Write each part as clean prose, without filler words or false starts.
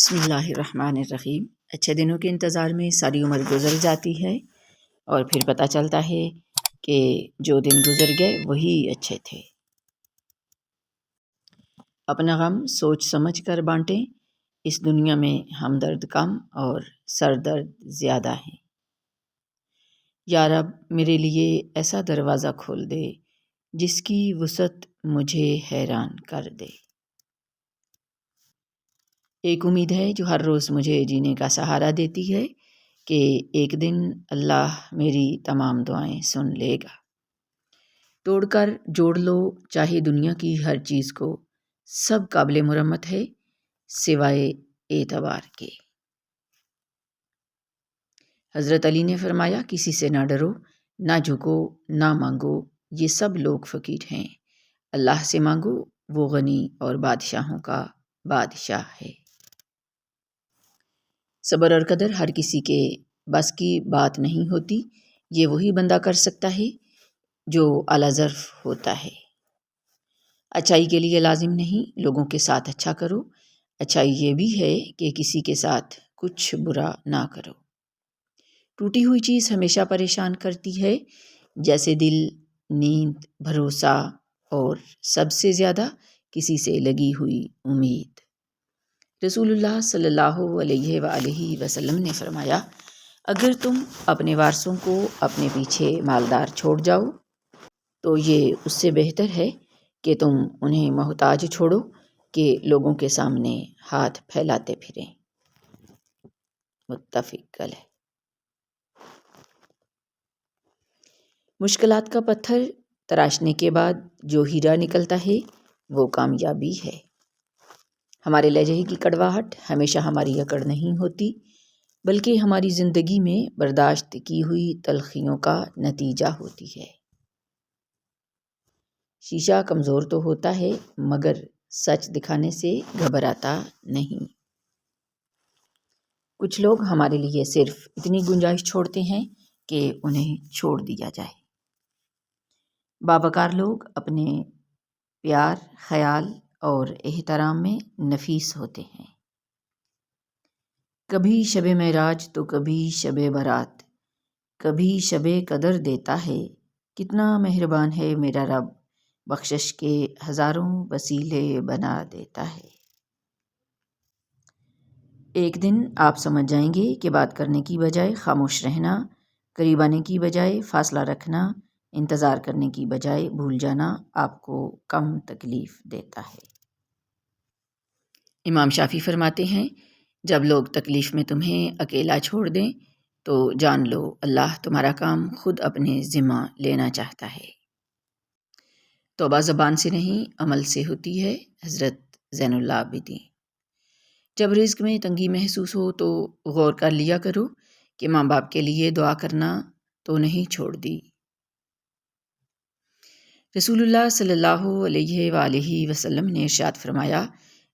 بسم اللہ الرحمن الرحیم۔ اچھے دنوں کے انتظار میں ساری عمر گزر جاتی ہے اور پھر پتہ چلتا ہے کہ جو دن گزر گئے وہی اچھے تھے۔ اپنا غم سوچ سمجھ کر بانٹیں، اس دنیا میں ہمدرد کم اور سر درد زیادہ ہیں۔ یا رب میرے لیے ایسا دروازہ کھول دے جس کی وسعت مجھے حیران کر دے۔ ایک امید ہے جو ہر روز مجھے جینے کا سہارا دیتی ہے کہ ایک دن اللہ میری تمام دعائیں سن لے گا۔ توڑ کر جوڑ لو چاہے دنیا کی ہر چیز کو، سب قابل مرمت ہے سوائے اعتبار کے۔ حضرت علی نے فرمایا، کسی سے نہ ڈرو، نہ جھکو، نہ مانگو، یہ سب لوگ فقیر ہیں، اللہ سے مانگو، وہ غنی اور بادشاہوں کا بادشاہ ہے۔ صبر اور قدر ہر کسی کے بس کی بات نہیں ہوتی، یہ وہی بندہ کر سکتا ہے جو اعلیٰ ظرف ہوتا ہے۔ اچھائی کے لیے لازم نہیں لوگوں کے ساتھ اچھا کرو، اچھائی یہ بھی ہے کہ کسی کے ساتھ کچھ برا نہ کرو۔ ٹوٹی ہوئی چیز ہمیشہ پریشان کرتی ہے، جیسے دل، نیند، بھروسہ اور سب سے زیادہ کسی سے لگی ہوئی امید۔ رسول اللہ صلی اللہ علیہ وآلہ وسلم نے فرمایا، اگر تم اپنے وارثوں کو اپنے پیچھے مالدار چھوڑ جاؤ تو یہ اس سے بہتر ہے کہ تم انہیں محتاج چھوڑو کہ لوگوں کے سامنے ہاتھ پھیلاتے پھریں۔ متفق علیہ۔ مشکلات کا پتھر تراشنے کے بعد جو ہیرا نکلتا ہے وہ کامیابی ہے۔ ہمارے لہجے کی کڑواہٹ ہمیشہ ہماری اکڑ نہیں ہوتی، بلکہ ہماری زندگی میں برداشت کی ہوئی تلخیوں کا نتیجہ ہوتی ہے۔ شیشہ کمزور تو ہوتا ہے مگر سچ دکھانے سے گھبراتا نہیں۔ کچھ لوگ ہمارے لیے صرف اتنی گنجائش چھوڑتے ہیں کہ انہیں چھوڑ دیا جائے۔ باوقار لوگ اپنے پیار، خیال اور احترام میں نفیس ہوتے ہیں۔ کبھی شب معراج تو کبھی شب برات، کبھی شب قدر دیتا ہے، کتنا مہربان ہے میرا رب، بخشش کے ہزاروں وسیلے بنا دیتا ہے۔ ایک دن آپ سمجھ جائیں گے کہ بات کرنے کی بجائے خاموش رہنا، قریب آنے کی بجائے فاصلہ رکھنا، انتظار کرنے کی بجائے بھول جانا آپ کو کم تکلیف دیتا ہے۔ امام شافعی فرماتے ہیں، جب لوگ تکلیف میں تمہیں اکیلا چھوڑ دیں تو جان لو اللہ تمہارا کام خود اپنے ذمہ لینا چاہتا ہے۔ توبہ زبان سے نہیں عمل سے ہوتی ہے، حضرت زین العابدین۔ جب رزق میں تنگی محسوس ہو تو غور کر لیا کرو کہ ماں باپ کے لیے دعا کرنا تو نہیں چھوڑ دی۔ رسول اللہ صلی اللہ علیہ وآلہ وسلم نے ارشاد فرمایا،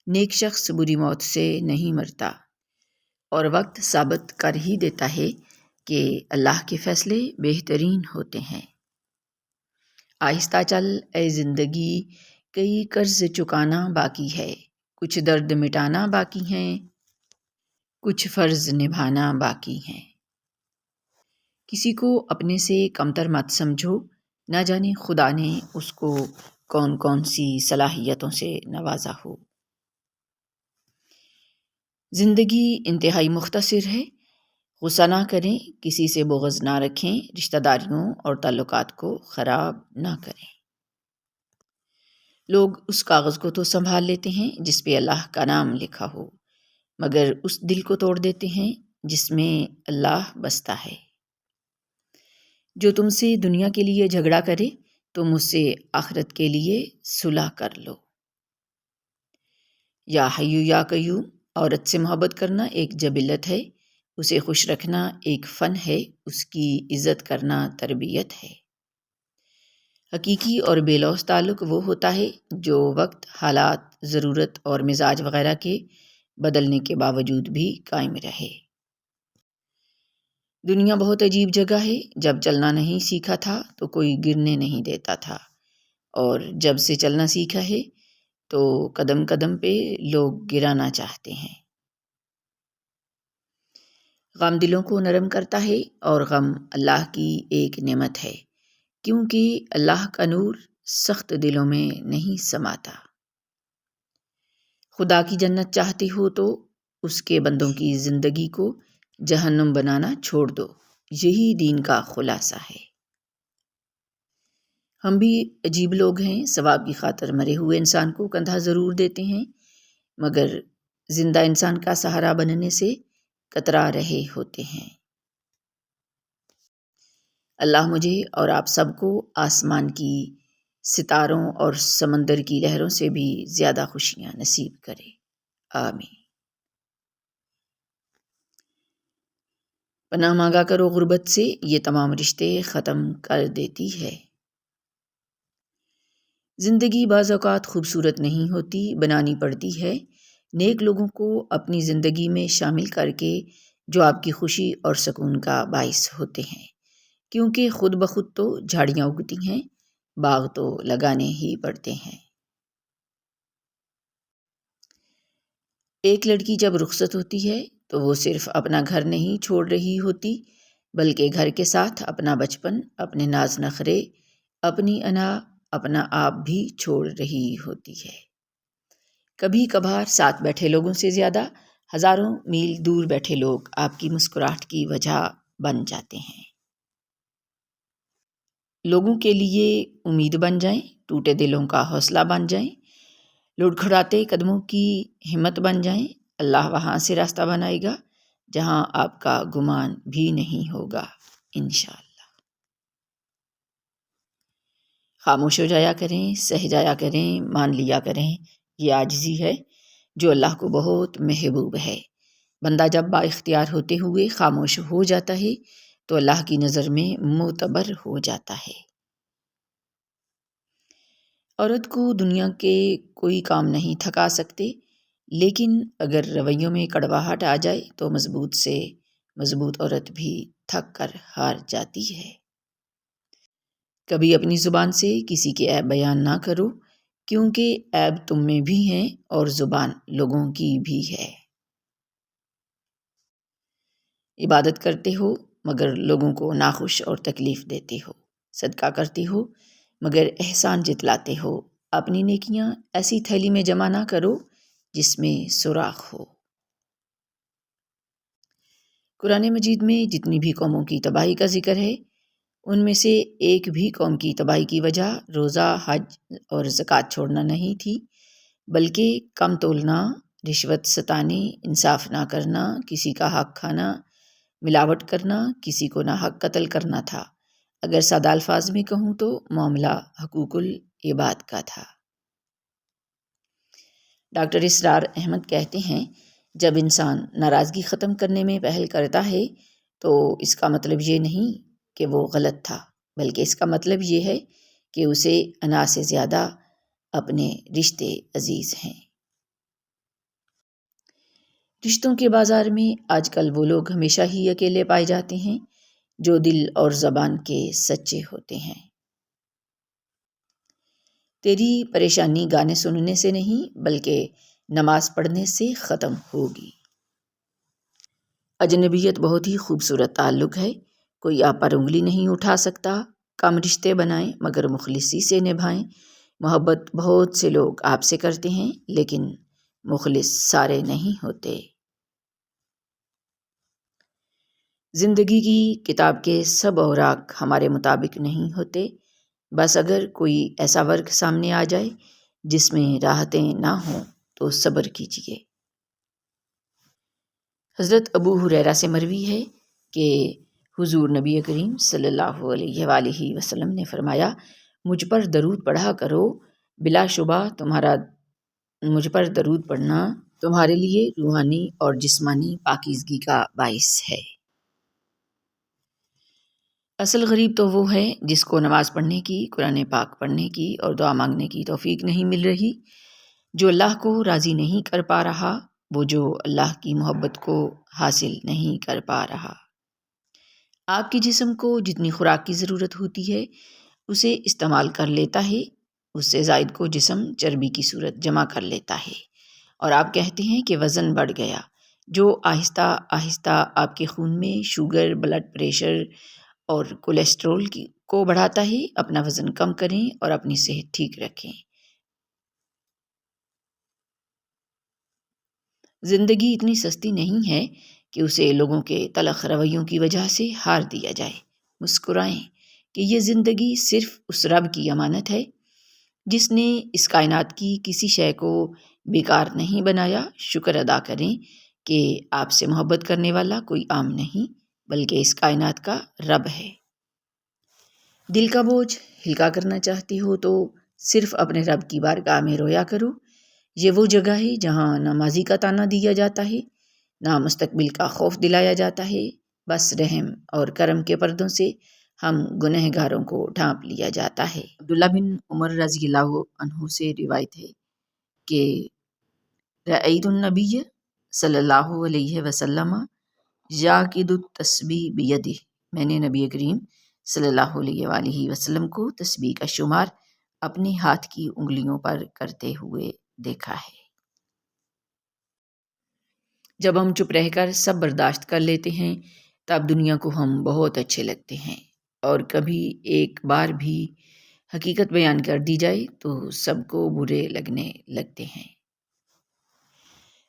نیک شخص بری موت سے نہیں مرتا، اور وقت ثابت کر ہی دیتا ہے کہ اللہ کے فیصلے بہترین ہوتے ہیں۔ آہستہ چل اے زندگی، کئی قرض چکانا باقی ہے، کچھ درد مٹانا باقی ہیں، کچھ فرض نبھانا باقی ہیں۔ کسی کو اپنے سے کمتر مت سمجھو، نہ جانے خدا نے اس کو کون کون سی صلاحیتوں سے نوازا ہو۔ زندگی انتہائی مختصر ہے، غصہ نہ کریں، کسی سے بغض نہ رکھیں، رشتہ داریوں اور تعلقات کو خراب نہ کریں۔ لوگ اس کاغذ کو تو سنبھال لیتے ہیں جس پہ اللہ کا نام لکھا ہو، مگر اس دل کو توڑ دیتے ہیں جس میں اللہ بستا ہے۔ جو تم سے دنیا کے لیے جھگڑا کرے تم اس سے آخرت کے لیے صلح کر لو۔ یا حیو یا قیوم، عورت سے محبت کرنا ایک جبلت ہے، اسے خوش رکھنا ایک فن ہے، اس کی عزت کرنا تربیت ہے۔ حقیقی اور بے لوث تعلق وہ ہوتا ہے جو وقت، حالات، ضرورت اور مزاج وغیرہ کے بدلنے کے باوجود بھی قائم رہے۔ دنیا بہت عجیب جگہ ہے، جب چلنا نہیں سیکھا تھا تو کوئی گرنے نہیں دیتا تھا، اور جب سے چلنا سیکھا ہے تو قدم قدم پہ لوگ گرانا چاہتے ہیں۔ غم دلوں کو نرم کرتا ہے اور غم اللہ کی ایک نعمت ہے، کیونکہ اللہ کا نور سخت دلوں میں نہیں سماتا۔ خدا کی جنت چاہتے ہو تو اس کے بندوں کی زندگی کو جہنم بنانا چھوڑ دو، یہی دین کا خلاصہ ہے۔ ہم بھی عجیب لوگ ہیں، ثواب کی خاطر مرے ہوئے انسان کو کندھا ضرور دیتے ہیں، مگر زندہ انسان کا سہارا بننے سے کترا رہے ہوتے ہیں۔ اللہ مجھے اور آپ سب کو آسمان کی ستاروں اور سمندر کی لہروں سے بھی زیادہ خوشیاں نصیب کرے، آمین۔ پناہ مانگا کرو غربت سے، یہ تمام رشتے ختم کر دیتی ہے۔ زندگی بعض اوقات خوبصورت نہیں ہوتی، بنانی پڑتی ہے۔ نیک لوگوں کو اپنی زندگی میں شامل کر کے جو آپ کی خوشی اور سکون کا باعث ہوتے ہیں، کیونکہ خود بخود تو جھاڑیاں اگتی ہیں، باغ تو لگانے ہی پڑتے ہیں۔ ایک لڑکی جب رخصت ہوتی ہے تو وہ صرف اپنا گھر نہیں چھوڑ رہی ہوتی، بلکہ گھر کے ساتھ اپنا بچپن، اپنے ناز نخرے، اپنی انا، اپنا آپ بھی چھوڑ رہی ہوتی ہے۔ کبھی کبھار ساتھ بیٹھے لوگوں سے زیادہ ہزاروں میل دور بیٹھے لوگ آپ کی مسکراہٹ کی وجہ بن جاتے ہیں۔ لوگوں کے لیے امید بن جائیں، ٹوٹے دلوں کا حوصلہ بن جائیں، لڑکھڑاتے قدموں کی ہمت بن جائیں۔ اللہ وہاں سے راستہ بنائے گا جہاں آپ کا گمان بھی نہیں ہوگا، انشاءاللہ۔ خاموش ہو جایا کریں، سہ جایا کریں، مان لیا کریں، یہ عاجزی ہے جو اللہ کو بہت محبوب ہے۔ بندہ جب با اختیار ہوتے ہوئے خاموش ہو جاتا ہے تو اللہ کی نظر میں معتبر ہو جاتا ہے۔ عورت کو دنیا کے کوئی کام نہیں تھکا سکتے، لیکن اگر رویوں میں کڑواہٹ آ جائے تو مضبوط سے مضبوط عورت بھی تھک کر ہار جاتی ہے۔ کبھی اپنی زبان سے کسی کے عیب بیان نہ کرو، کیونکہ عیب تم میں بھی ہیں اور زبان لوگوں کی بھی ہے۔ عبادت کرتے ہو مگر لوگوں کو ناخوش اور تکلیف دیتے ہو، صدقہ کرتے ہو مگر احسان جتلاتے ہو، اپنی نیکیاں ایسی تھیلی میں جمع نہ کرو جس میں سوراخ ہو۔ قرآن مجید میں جتنی بھی قوموں کی تباہی کا ذکر ہے، ان میں سے ایک بھی قوم کی تباہی کی وجہ روزہ، حج اور زکوٰۃ چھوڑنا نہیں تھی، بلکہ کم تولنا، رشوت ستانی، انصاف نہ کرنا، کسی کا حق کھانا، ملاوٹ کرنا، کسی کو ناحق قتل کرنا تھا۔ اگر سادہ الفاظ میں کہوں تو معاملہ حقوق العباد کا تھا۔ ڈاکٹر اسرار احمد کہتے ہیں، جب انسان ناراضگی ختم کرنے میں پہل کرتا ہے تو اس کا مطلب یہ نہیں کہ وہ غلط تھا، بلکہ اس کا مطلب یہ ہے کہ اسے انا سے زیادہ اپنے رشتے عزیز ہیں۔ رشتوں کے بازار میں آج کل وہ لوگ ہمیشہ ہی اکیلے پائے جاتے ہیں جو دل اور زبان کے سچے ہوتے ہیں۔ تیری پریشانی گانے سننے سے نہیں بلکہ نماز پڑھنے سے ختم ہوگی۔ اجنبیت بہت ہی خوبصورت تعلق ہے، کوئی آپ پر انگلی نہیں اٹھا سکتا۔ کم رشتے بنائیں مگر مخلصی سے نبھائیں۔ محبت بہت سے لوگ آپ سے کرتے ہیں لیکن مخلص سارے نہیں ہوتے۔ زندگی کی کتاب کے سب اوراق ہمارے مطابق نہیں ہوتے، بس اگر کوئی ایسا ورق سامنے آ جائے جس میں راحتیں نہ ہوں تو صبر کیجیے۔ حضرت ابو ہریرہ سے مروی ہے کہ حضور نبی کریم صلی اللہ علیہ وآلہ وسلم نے فرمایا، مجھ پر درود پڑھا کرو، بلا شبہ مجھ پر درود پڑھنا تمہارے لیے روحانی اور جسمانی پاکیزگی کا باعث ہے۔ اصل غریب تو وہ ہے جس کو نماز پڑھنے کی، قرآن پاک پڑھنے کی اور دعا مانگنے کی توفیق نہیں مل رہی، جو اللہ کو راضی نہیں کر پا رہا، وہ جو اللہ کی محبت کو حاصل نہیں کر پا رہا۔ آپ کے جسم کو جتنی خوراک کی ضرورت ہوتی ہے اسے استعمال کر لیتا ہے، اس سے زائد کو جسم چربی کی صورت جمع کر لیتا ہے، اور آپ کہتے ہیں کہ وزن بڑھ گیا، جو آہستہ آہستہ آپ کے خون میں شوگر، بلڈ پریشر اور کولیسٹرول کو بڑھاتا ہے۔ اپنا وزن کم کریں اور اپنی صحت ٹھیک رکھیں۔ زندگی اتنی سستی نہیں ہے کہ اسے لوگوں کے تلخ رویوں کی وجہ سے ہار دیا جائے۔ مسکرائیں کہ یہ زندگی صرف اس رب کی امانت ہے جس نے اس کائنات کی کسی شے کو بیکار نہیں بنایا۔ شکر ادا کریں کہ آپ سے محبت کرنے والا کوئی عام نہیں بلکہ اس کائنات کا رب ہے۔ دل کا بوجھ ہلکا کرنا چاہتی ہو تو صرف اپنے رب کی بارگاہ میں رویا کرو۔ یہ وہ جگہ ہے جہاں نہ ماضی کا تانا دیا جاتا ہے، نہ مستقبل کا خوف دلایا جاتا ہے، بس رحم اور کرم کے پردوں سے ہم گنہگاروں کو ڈھانپ لیا جاتا ہے۔ عبداللہ بن عمر رضی اللہ عنہ سے روایت ہے کہ رأیت النبی صلی اللہ علیہ وسلم یعقد التسبیح بیدہ، میں نے نبی کریم صلی اللہ علیہ وآلہ وسلم کو تسبیح کا شمار اپنے ہاتھ کی انگلیوں پر کرتے ہوئے دیکھا ہے۔ جب ہم چپ رہ کر سب برداشت کر لیتے ہیں تب دنیا کو ہم بہت اچھے لگتے ہیں، اور کبھی ایک بار بھی حقیقت بیان کر دی جائے تو سب کو برے لگنے لگتے ہیں۔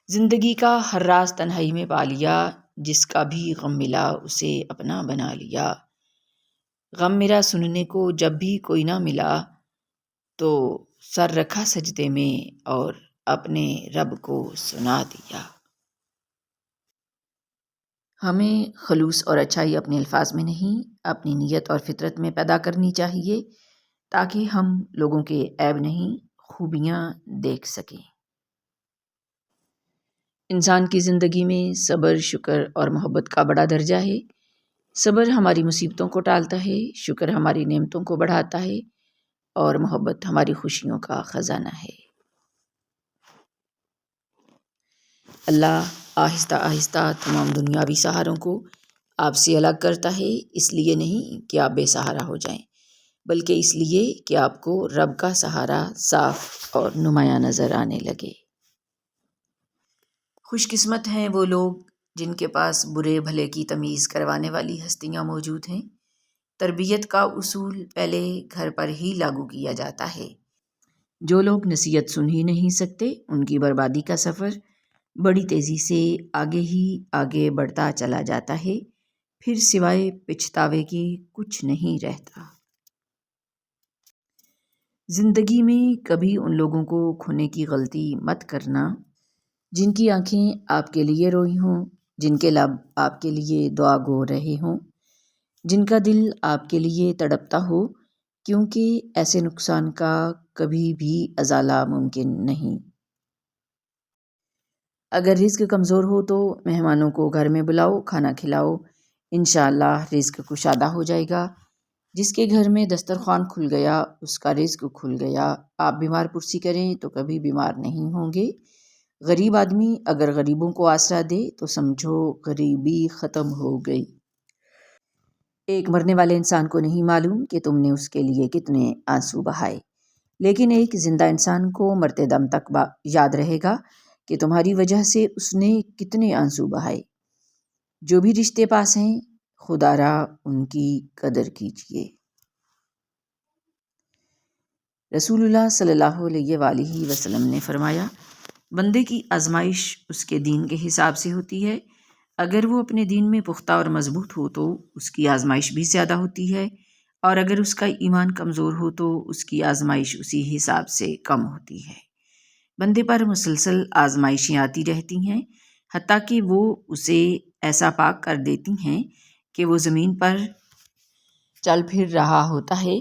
زندگی کا ہر راز تنہائی میں پا لیا، جس کا بھی غم ملا اسے اپنا بنا لیا۔ غم میرا سننے کو جب بھی کوئی نہ ملا تو سر رکھا سجدے میں اور اپنے رب کو سنا دیا۔ ہمیں خلوص اور اچھائی اپنے الفاظ میں نہیں، اپنی نیت اور فطرت میں پیدا کرنی چاہیے تاکہ ہم لوگوں کے عیب نہیں، خوبیاں دیکھ سکیں۔ انسان کی زندگی میں صبر، شکر اور محبت کا بڑا درجہ ہے۔ صبر ہماری مصیبتوں کو ٹالتا ہے، شکر ہماری نعمتوں کو بڑھاتا ہے اور محبت ہماری خوشیوں کا خزانہ ہے۔ اللہ آہستہ آہستہ تمام دنیاوی سہاروں کو آپ سے الگ کرتا ہے، اس لیے نہیں کہ آپ بے سہارا ہو جائیں بلکہ اس لیے کہ آپ کو رب کا سہارا صاف اور نمایاں نظر آنے لگے۔ خوش قسمت ہیں وہ لوگ جن کے پاس برے بھلے کی تمیز کروانے والی ہستیاں موجود ہیں۔ تربیت کا اصول پہلے گھر پر ہی لاگو کیا جاتا ہے۔ جو لوگ نصیحت سن ہی نہیں سکتے ان کی بربادی کا سفر بڑی تیزی سے آگے ہی آگے بڑھتا چلا جاتا ہے، پھر سوائے پچھتاوے کے کچھ نہیں رہتا۔ زندگی میں کبھی ان لوگوں کو کھونے کی غلطی مت کرنا جن کی آنکھیں آپ کے لیے روئی ہوں، جن کے لب آپ کے لیے دعا گو رہے ہوں، جن کا دل آپ کے لیے تڑپتا ہو، کیونکہ ایسے نقصان کا کبھی بھی ازالہ ممکن نہیں۔ اگر رزق کمزور ہو تو مہمانوں کو گھر میں بلاؤ، کھانا کھلاؤ، انشاءاللہ رزق کشادہ ہو جائے گا۔ جس کے گھر میں دسترخوان کھل گیا اس کا رزق کھل گیا۔ آپ بیمار پرسی کریں تو کبھی بیمار نہیں ہوں گے۔ غریب آدمی اگر غریبوں کو آسرا دے تو سمجھو غریبی ختم ہو گئی۔ ایک مرنے والے انسان کو نہیں معلوم کہ تم نے اس کے لیے کتنے آنسو بہائے، لیکن ایک زندہ انسان کو مرتے دم تک یاد رہے گا کہ تمہاری وجہ سے اس نے کتنے آنسو بہائے۔ جو بھی رشتے پاس ہیں خدا را ان کی قدر کیجیے۔ رسول اللہ صلی اللہ علیہ وآلہ وسلم نے فرمایا، بندے کی آزمائش اس کے دین کے حساب سے ہوتی ہے۔ اگر وہ اپنے دین میں پختہ اور مضبوط ہو تو اس کی آزمائش بھی زیادہ ہوتی ہے، اور اگر اس کا ایمان کمزور ہو تو اس کی آزمائش اسی حساب سے کم ہوتی ہے۔ بندے پر مسلسل آزمائشیں آتی رہتی ہیں، حتیٰ کہ وہ اسے ایسا پاک کر دیتی ہیں کہ وہ زمین پر چل پھر رہا ہوتا ہے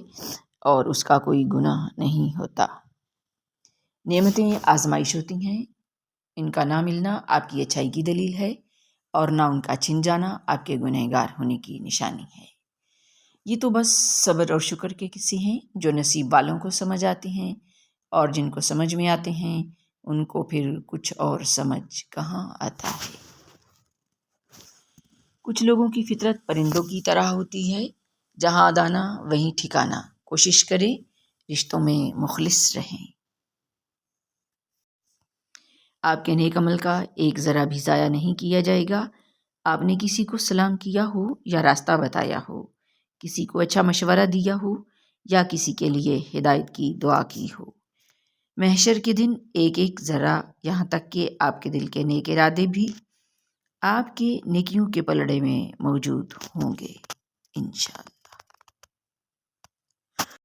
اور اس کا کوئی گناہ نہیں ہوتا۔ نعمتیں آزمائش ہوتی ہیں، ان کا نہ ملنا آپ کی اچھائی کی دلیل ہے اور نہ ان کا چھن جانا آپ کے گنہگار ہونے کی نشانی ہے۔ یہ تو بس صبر اور شکر کے قصے ہیں جو نصیب والوں کو سمجھ آتے ہیں، اور جن کو سمجھ میں آتے ہیں ان کو پھر کچھ اور سمجھ کہاں آتا ہے۔ کچھ لوگوں کی فطرت پرندوں کی طرح ہوتی ہے، جہاں دانا وہیں ٹھکانا۔ کوشش کریں رشتوں میں مخلص رہیں۔ آپ کے نیک عمل کا ایک ذرا بھی ضائع نہیں کیا جائے گا۔ آپ نے کسی کو سلام کیا ہو یا راستہ بتایا ہو، کسی کو اچھا مشورہ دیا ہو یا کسی کے لیے ہدایت کی دعا کی ہو، محشر کے دن ایک ایک ذرہ، یہاں تک کہ آپ کے دل کے نیک ارادے بھی آپ کے نیکیوں کے پلڑے میں موجود ہوں گے انشاءاللہ۔